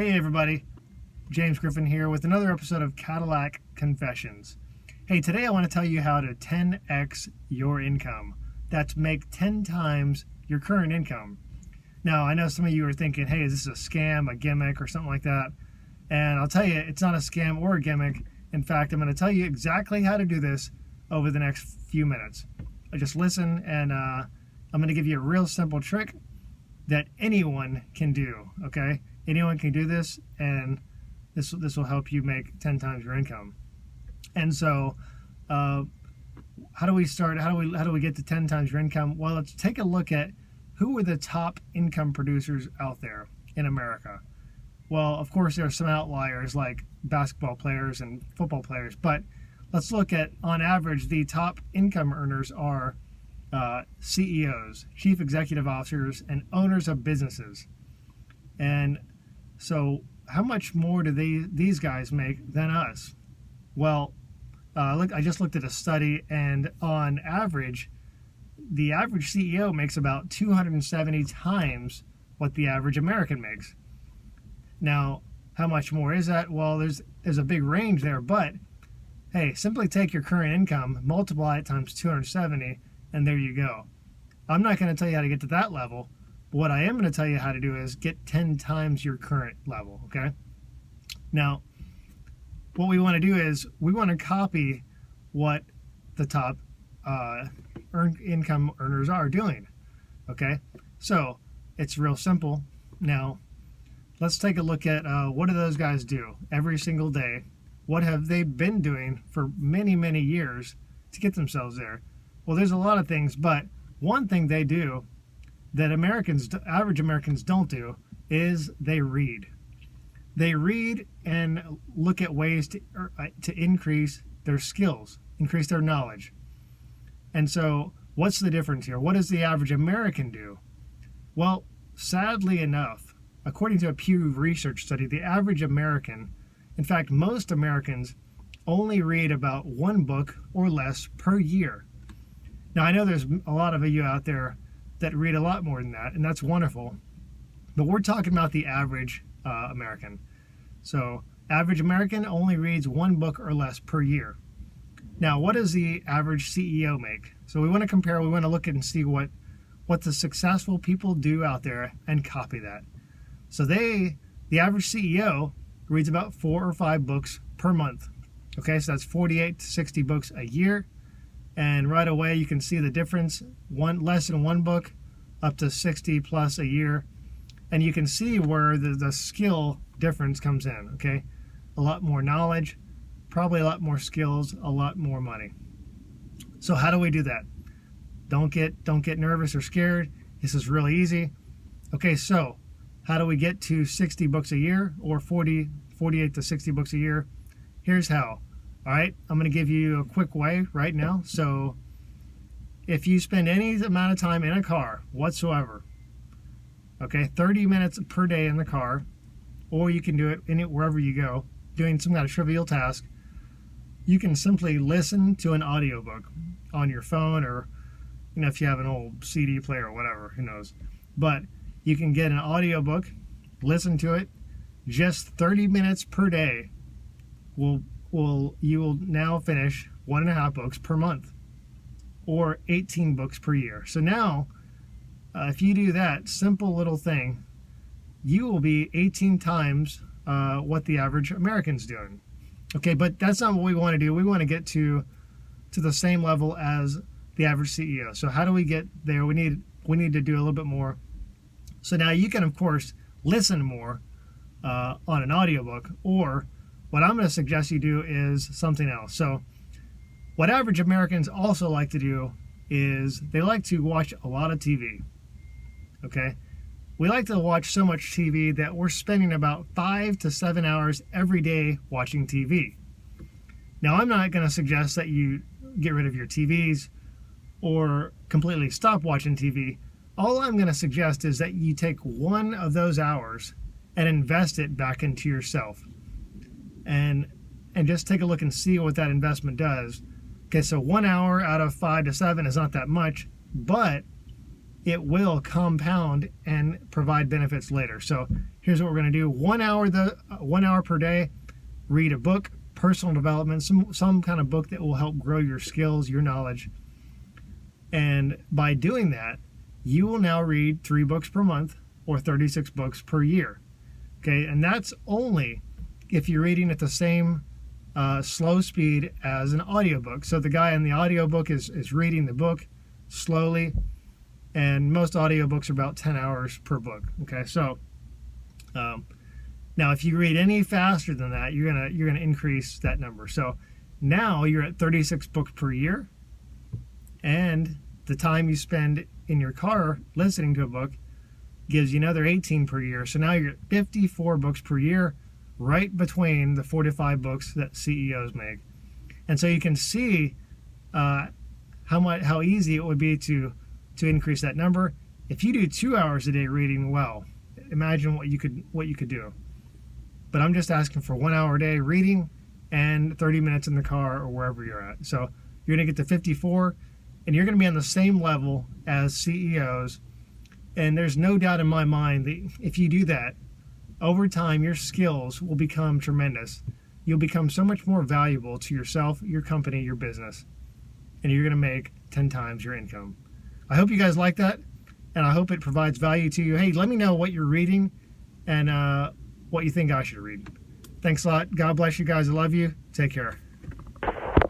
Hey everybody, James Griffin here with another episode of Cadillac Confessions. Hey, today I want to tell you how to 10x your income. That's make 10 times your current income. Now, I know some of you are thinking, hey, is this a scam, a gimmick, or something like that? And I'll tell you, it's not a scam or a gimmick. In fact, I'm going to tell you exactly how to do this over the next few minutes. Just listen, and I'm going to give you a real simple trick that anyone can do, okay? Anyone can do this, and this will help you make 10 times your income. And so, how do we start? How do we get to 10 times your income? Well, let's take a look at who are the top income producers out there in America. Well, of course, there are some outliers like basketball players and football players, but let's look at, on average, the top income earners are CEOs, chief executive officers, and owners of businesses. And so how much more do these guys make than us? Well, I just looked at a study, and on average, the average CEO makes about 270 times what the average American makes. Now, how much more is that? Well, there's a big range there, but hey, simply take your current income, multiply it times 270, and there you go. I'm not going to tell you how to get to that level. What I am going to tell you how to do is get 10 times your current level, okay? Now, what we want to do is we want to copy what the top income earners are doing, okay? So it's real simple. Now, let's take a look at what do those guys do every single day? What have they been doing for many, many years to get themselves there? Well, there's a lot of things, but one thing they do that average Americans don't do is they read. They read and look at ways to increase their skills, increase their knowledge. And so what's the difference here? What does the average American do? Well, sadly enough, according to a Pew Research study, the average American, in fact, most Americans, only read about one book or less per year. Now, I know there's a lot of you out there that read a lot more than that, and that's wonderful. But we're talking about the average American. So, average American only reads one book or less per year. Now, what does the average CEO make? So we want to compare, we want to look and see what the successful people do out there and copy that. So the average CEO reads about 4 or 5 books per month. Okay, so that's 48 to 60 books a year. And right away you can see the difference, less than one book up to 60 plus a year. And you can see where the skill difference comes in, okay? A lot more knowledge, probably a lot more skills, a lot more money. So how do we do that? Don't get nervous or scared. This is really easy. Okay, so how do we get to 60 books a year or 48 to 60 books a year? Here's how. All right, I'm going to give you a quick way right now. So if you spend any amount of time in a car whatsoever, okay, 30 minutes per day in the car, or you can do it wherever you go, doing some kind of trivial task, you can simply listen to an audiobook on your phone, or if you have an old CD player or whatever, who knows. But you can get an audiobook, listen to it, just 30 minutes per day you will now finish 1.5 books per month, or 18 books per year. So now, if you do that simple little thing, you will be 18 times what the average American's doing. Okay, but that's not what we want to do. We want to get to the same level as the average CEO. So how do we get there? We need to do a little bit more. So now you can, of course, listen more on an audiobook, or what I'm going to suggest you do is something else. So what average Americans also like to do is they like to watch a lot of TV. Okay? We like to watch so much TV that we're spending about 5 to 7 hours every day watching TV. Now, I'm not going to suggest that you get rid of your TVs or completely stop watching TV. All I'm going to suggest is that you take one of those hours and invest it back into yourself. And just take a look and see what that investment does. Okay, so 1 hour out of 5 to 7 is not that much, but it will compound and provide benefits later. So here's what we're going to do: 1 hour 1 hour per day, read a book, personal development, some kind of book that will help grow your skills, your knowledge. And by doing that, you will now read 3 books per month or 36 books per year. Okay, and that's only if you're reading at the same slow speed as an audiobook. So the guy in the audiobook is reading the book slowly, and most audiobooks are about 10 hours per book. Okay, so now if you read any faster than that, you're gonna increase that number. So now you're at 36 books per year, and the time you spend in your car listening to a book gives you another 18 per year. So now you're at 54 books per year, right between the 45 books that CEOs make. And so you can see how easy it would be to increase that number. If you do 2 hours a day reading, well, imagine what you could do. But I'm just asking for 1 hour a day reading and 30 minutes in the car or wherever you're at. So you're going to get to 54, and you're going to be on the same level as CEOs. And there's no doubt in my mind that if you do that, over time, your skills will become tremendous. You'll become so much more valuable to yourself, your company, your business, and you're going to make 10 times your income. I hope you guys like that, and I hope it provides value to you. Hey, let me know what you're reading and what you think I should read. Thanks a lot. God bless you guys. I love you. Take care.